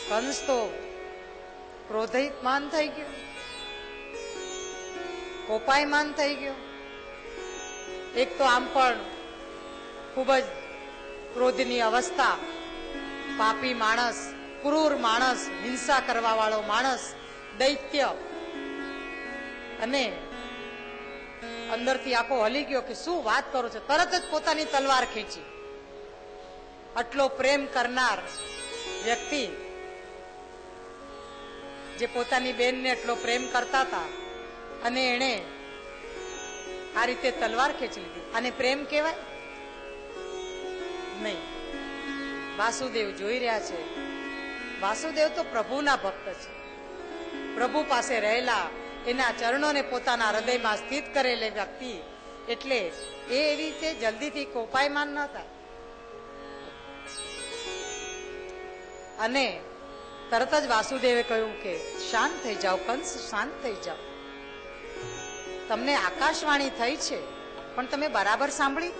કંસ તો ક્રોધિતમાન થઈ ગયો, કોપાયમાન થઈ ગયો. એક તો આમ પણ ખૂબ જ ક્રોધની અવસ્થા, પાપી માણસ, ક્રૂર માણસ, હિંસા કરવા વાળો માણસ, દૈત્ય, અને અંદરથી આખો હલી ગયો કે શું વાત કરો છો. તરત જ પોતાની તલવાર ખેંચી. આટલો પ્રેમ કરનાર વ્યક્તિ, જે પોતાની બેનને એટલો પ્રેમ કરતા હતા, અને એણે આ રીતે તલવાર ખેંચી લીધી. આને પ્રેમ કહેવાય? નહીં. વાસુદેવ જોઈ રહ્યા છે. વાસુદેવ તો પ્રભુના ભક્ત છે. પ્રભુ પાસે રહેલા, એના ચરણોને પોતાના હૃદયમાં સ્થિત કરેલે વ્યક્તિ, એટલે એ એવી રીતે જલ્દીથી કોપાયમાન ન થાય. અને તરત જ વાસુદેવે કહ્યું કે શાંત થઈ જાઓ કંસ, શાંત થઈ જાઓ. તમને આકાશવાણી થઈ છે, પણ તમે બરાબર સાંભળી?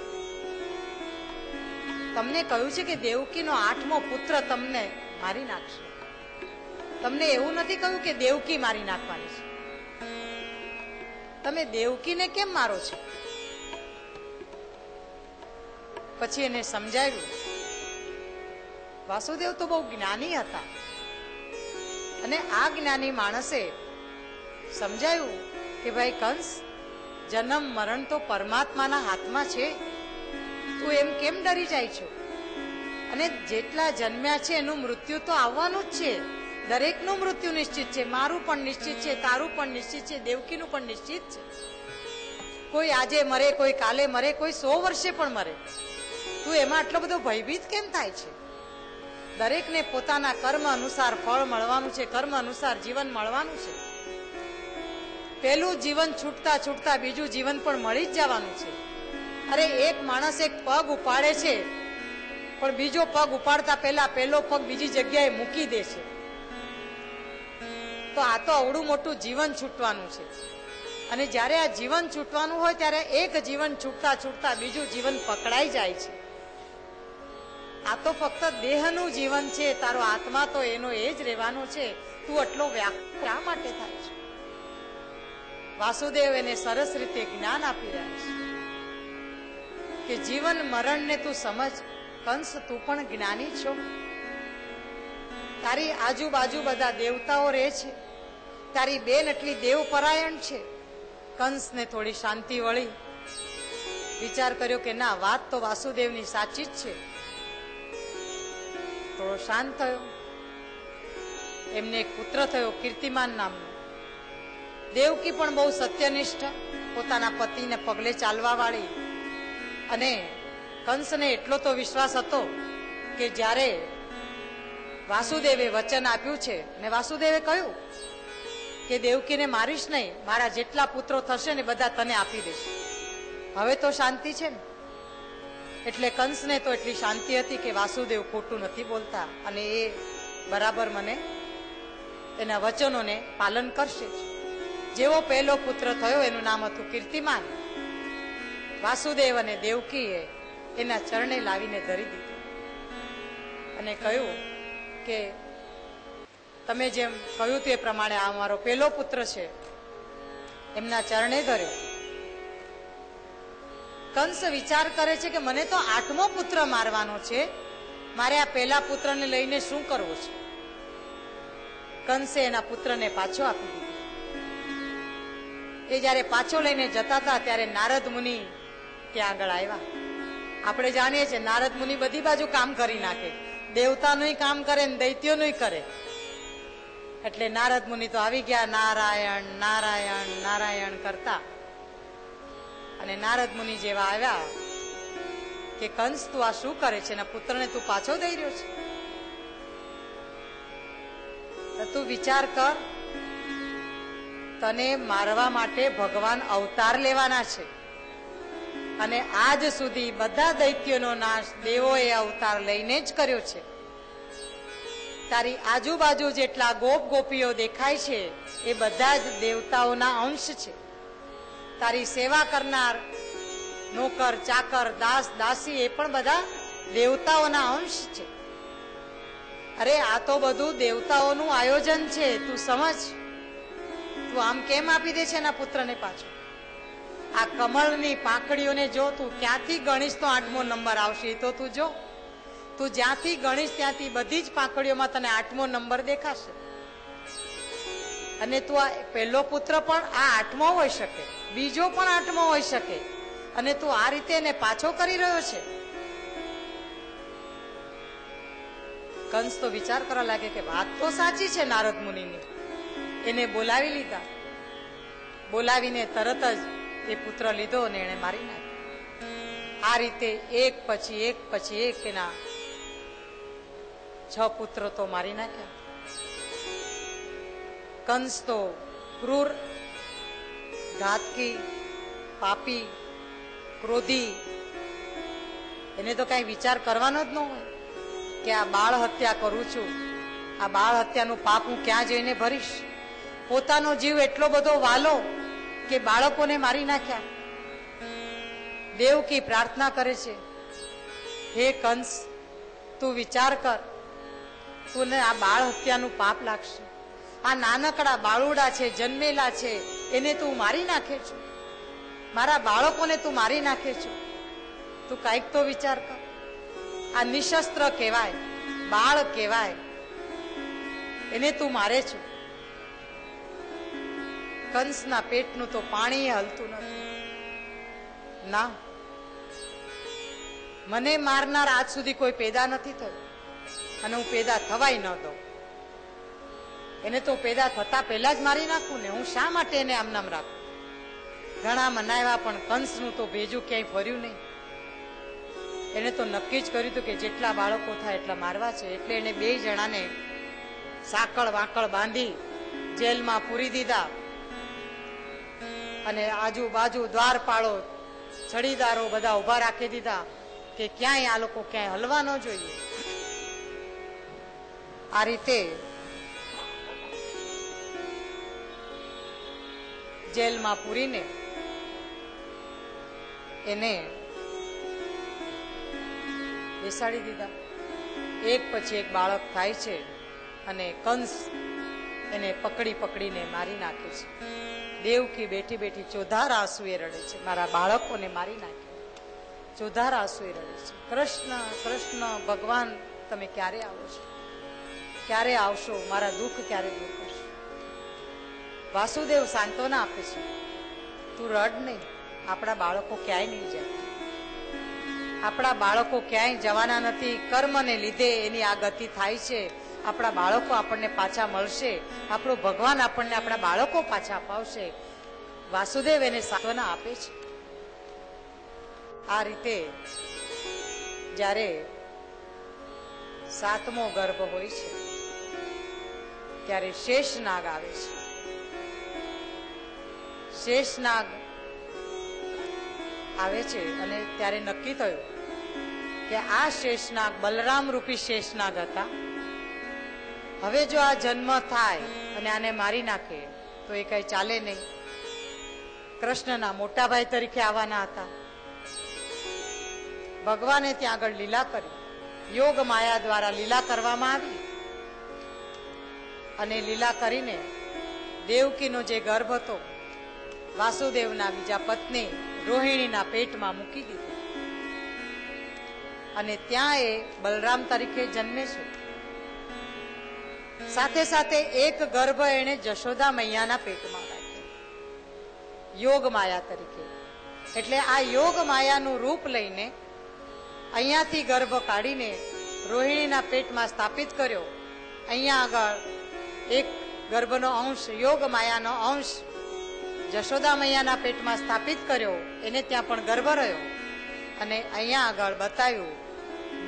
તમને કહ્યું છે કે દેવકીનો 8મો પુત્ર તમને મારી નાખશે. તમને એવું નથી કહ્યું કે દેવકી મારી નાખવાની છે. તમે દેવકીને કેમ મારો છો? પછી એને સમજાવ્યું. વાસુદેવ તો બહુ જ્ઞાની હતા, અને આ જ્ઞાની માણસે સમજાયું કે ભાઈ કંસ, જન્મ મરણ તો પરમાત્માના હાથમાં છે. તું એમ કેમ ડરી જાય છો? અને જેટલા જન્મ્યા છે એનું મૃત્યુ તો આવવાનું જ છે. દરેકનું મૃત્યુ નિશ્ચિત છે. મારું પણ નિશ્ચિત છે, તારું પણ નિશ્ચિત છે, દેવકીનું પણ નિશ્ચિત છે. કોઈ આજે મરે, કોઈ કાલે મરે, કોઈ 100 વર્ષે પણ મરે. તું એમાં આટલો બધો ભયભીત કેમ થાય છે? દરેકને પોતાના કર્મ અનુસાર ફળ મળવાનું છે, કર્મ અનુસાર જીવન મળવાનું છે. પેલું જીવન છૂટતા છૂટતા બીજું જીવન પણ મળી જ જવાનું છે. અરે એક માણસ એક પગ ઉપાડે છે, પણ બીજો પગ ઉપાડતા પહેલા પેલો પગ બીજી જગ્યાએ મૂકી દે છે. તો આ તો અવડું મોટું જીવન છૂટવાનું છે. અને જ્યારે આ જીવન છૂટવાનું હોય ત્યારે એક જીવન છૂટતા છૂટતા બીજું જીવન પકડાઈ જાય છે. આ તો ફક્ત દેહનું જીવન છે. તારો આત્મા તો એનો એ જ રહેવાનો છે. તું આટલો વ્યાકુળ શા માટે થાય છે? વાસુદેવ એને સરસ રીતે જ્ઞાન આપી રહ્યા છે કે જીવન મરણને તું સમજ. કંસ, તું પણ જ્ઞાની છો. તારી આજુબાજુ બધા દેવતાઓ રહે છે. તારી બેન એટલી દેવપરાયણ છે. કંસને થોડી શાંતિ વળી. વિચાર કર્યો કે ના, વાત તો વાસુદેવની સાચી જ છે. થોડો શાંત થયો. એમને એક પુત્ર થયો, કીર્તિમાન નામનો. દેવકી પણ બહુ સત્યનિષ્ઠ, પોતાના પતિને પગલે ચાલવા વાળી. અને કંસને એટલો તો વિશ્વાસ હતો કે જ્યારે વાસુદેવે વચન આપ્યું છે, ને વાસુદેવે કહ્યું કે દેવકીને મારીશ નહીં, મારા જેટલા પુત્રો થશે ને બધા તને આપી દઈશ. હવે તો શાંતિ છે ને. એટલે કંસને તો એટલી શાંતિ હતી કે વાસુદેવ ખોટું નથી બોલતા, અને એ બરાબર મને એના વચનોને પાલન કરશે. જેવો પહેલો પુત્ર થયો, એનું નામ હતું કીર્તિમાન. વાસુદેવ અને દેવકીએ એના ચરણે લાવીને ધરી દીધું અને કહ્યું કે તમે જેમ કહ્યું તે પ્રમાણે આ મારો પહેલો પુત્ર છે. એમના ચરણે ધર્યો. કંસ વિચાર કરે છે કે મને તો 8મો પુત્ર મારવાનો છે, મારે આ પહેલા પુત્રને લઈને શું કરવું છે? કંસે એના પુત્રને પાછો આપી દીધો. એ જયારે પાછો લઈને જતા હતા ત્યારે નારદ મુનિ ત્યાં આગળ આવ્યા. આપણે જાણીએ છીએ નારદ મુનિ બધી બાજુ કામ કરી નાખે, દેવતાનું કામ કરે ને દૈત્યોનું કરે. એટલે નારદ મુનિ તો આવી ગયા, નારાયણ નારાયણ નારાયણ કરતા. અને નારદ મુનિ જેવા આવ્યા કે કંસ, તું આ શું કરે છે? એના પુત્રને તું પાછો દઈ રહ્યો છે? તો તું વિચાર કર, તને મારવા માટે ભગવાન અવતાર લેવાના છે, અને આજ સુધી બધા દૈત્યોનો નાશ દેવોએ અવતાર લઈને જ કર્યો છે. તારી આજુબાજુ જેટલા ગોપ ગોપીઓ દેખાય છે એ બધા જ દેવતાઓના અંશ છે. તારી સેવા કરનાર નોકર ચાકર દાસ દાસી એ પણ બધા દેવતાઓના અંશ છે. અરે આ તો બધું દેવતાઓનું આયોજન છે, તું સમજ. તું આમ કેમ આપી દે છે એના પુત્રને પાછો? આ કમળની પાંખડીઓને જો, તું ક્યાંથી ગણીશ તો 8મો નંબર આવશે એ તો તું જો. તું જ્યાંથી ગણીશ ત્યાંથી બધી જ પાંખડીઓમાં તને 8મો નંબર દેખાશે. અને તું આ પહેલો પુત્ર પણ આ 8મો હોઈ શકે, બીજો પણ 8મો હોઈ શકે, અને તું આ રીતે એને પાછો કરી રહ્યો છે. કંસ તો વિચાર કરવા લાગે કે વાત તો સાચી છે નારદ મુનિની. એને બોલાવી લીધા. બોલાવીને તરત જ એ પુત્ર લીધો અને એને મારી નાખ્યો. આ રીતે એક પછી એક એના 6 પુત્ર તો મારી નાખ્યા. કંસ તો ક્રૂર, ઘાતકી, પાપી, ક્રોધી, એને તો કઈ વિચાર કરવાનો જ ન હોય કે આ બાળ હત્યા કરું છું, આ બાળ હત્યાનું પાપ હું ક્યાં જઈને ભરીશ. પોતાનો જીવ એટલો બધો વાલો કે બાળકોને મારી નાખ્યા. દેવકી પ્રાર્થના કરે છે, હે કંસ, તું વિચાર કર, તું આ બાળ હત્યાનું પાપ લાગશે. આ નાનકડા બાળુડા છે, જન્મેલા છે, એને તું મારી નાખે છો. મારા બાળકોને તું મારી નાખે છો. તું કાંઈક તો વિચાર કર. આ નિશસ્ત્ર કહેવાય, બાળ કહેવાય, એને તું મારે છો. કંસના પેટનું તો પાણી હલતું નથી. ના, મને મારનાર આજ સુધી કોઈ પેદા નથી થયો, અને હું પેદા થવાય ન દઉં. એને તો પેદા થતા પહેલા જ મારી નાખું ને. હું શા માટે એને આમ નામ રાખું? ઘણા મનાવ્યા પણ કંસનું તો ભેજું ક્યાંય ફર્યું નહીં. એને તો નક્કી જ કર્યું હતું કે જેટલા બાળકો થાય એટલા મારવા છે. એટલે એને 2 જણાને સાંકળ વાંકળ બાંધી જેલમાં પૂરી દીધા, અને આજુબાજુ દ્વારપાળો, છડીદારો બધા ઉભા રાખી દીધા કે ક્યાંય આ લોકો ક્યાંય હલવા ન જોઈએ. આ રીતે જેલમાં પૂરીને એને બેસાડી દીધા. એક પછી એક બાળક થાય છે, અને કંસ એને પકડીને મારી નાખે છે. દેવકી બેઠી બેઠી ચોધાર આંસુએ રડે છે, મારા બાળકોને મારી નાખ્યા. ચોધાર આંસુએ રડે છે. કૃષ્ણ કૃષ્ણ, ભગવાન તમે ક્યારે આવો છો? ક્યારે આવશો? મારા દુઃખ ક્યારે દૂર કરશો? વાસુદેવ સાંત્વના આપે છે, તું રડ નહીં, આપણા બાળકો ક્યાંય નહીં જાય. આપણા બાળકો ક્યાંય જવાના નથી. કર્મને લીધે એની આ ગતિ થાય છે. આપણા બાળકો આપણને પાછા મળશે. આપણો ભગવાન આપણને આપણા બાળકો પાછા અપાવશે. વાસુદેવ એને સાંત્વના આપે છે. આ રીતે જ્યારે 7મો ગર્ભ હોય છે ત્યારે શેષનાગ આવે છે. શેષનાગ આવે છે અને ત્યારે નક્કી થયું કે આ શેષનાગ બલરામ રૂપી શેષનાગ હતા. હવે જો આ જન્મ થાય અને આને મારી નાખે તો એ કઈ ચાલે નહીં. કૃષ્ણના મોટા ભાઈ તરીકે આવવાના હતા. ભગવાને ત્યાં આગળ લીલા કરી, યોગ માયા દ્વારા લીલા કરવામાં આવી, અને લીલા કરીને દેવકીનો જે ગર્ભ હતો વાસુદેવના બીજા પત્ની રોહિણીના પેટમાં મૂકી દીધો, અને ત્યાં એ બલરામ તરીકે જન્મે છે. સાથે સાથે એક ગર્ભ એને જશોદા મૈયાના પેટમાં રાખ્યો, યોગ માયા તરીકે. એટલે આ યોગ માયાનું રૂપ લઈને અહીંયાથી ગર્ભ કાઢીને રોહિણીના પેટમાં સ્થાપિત કર્યો. અહીંયા આગળ એક ગર્ભનો અંશ, યોગ માયાનો અંશ જશોદા મૈયાના પેટમાં સ્થાપિત કર્યો, એને ત્યાં પણ ગર્ભ રહ્યો. અને અહીંયા આગળ બતાવ્યું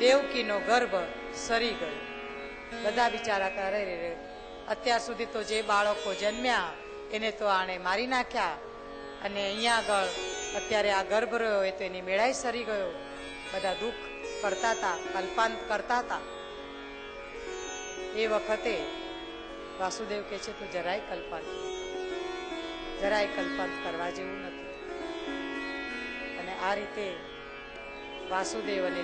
દેવકીનો ગર્ભ સરી ગયો. બધા બિચારા કરે, અત્યાર સુધી તો જે બાળકો જન્મ્યા એને તો આણે મારી નાખ્યા, અને અહીંયા આગળ અત્યારે આ ગર્ભ રહ્યો એ તો એની મેળાઈ સરી ગયો. બધા દુઃખ કરતા હતા, કલ્પાંત કરતા હતા. એ વખતે વાસુદેવ કહે છે તું જરાય કલ્પાંત કરવા જેવું નથી. અને આ રીતે વાસુદેવ અને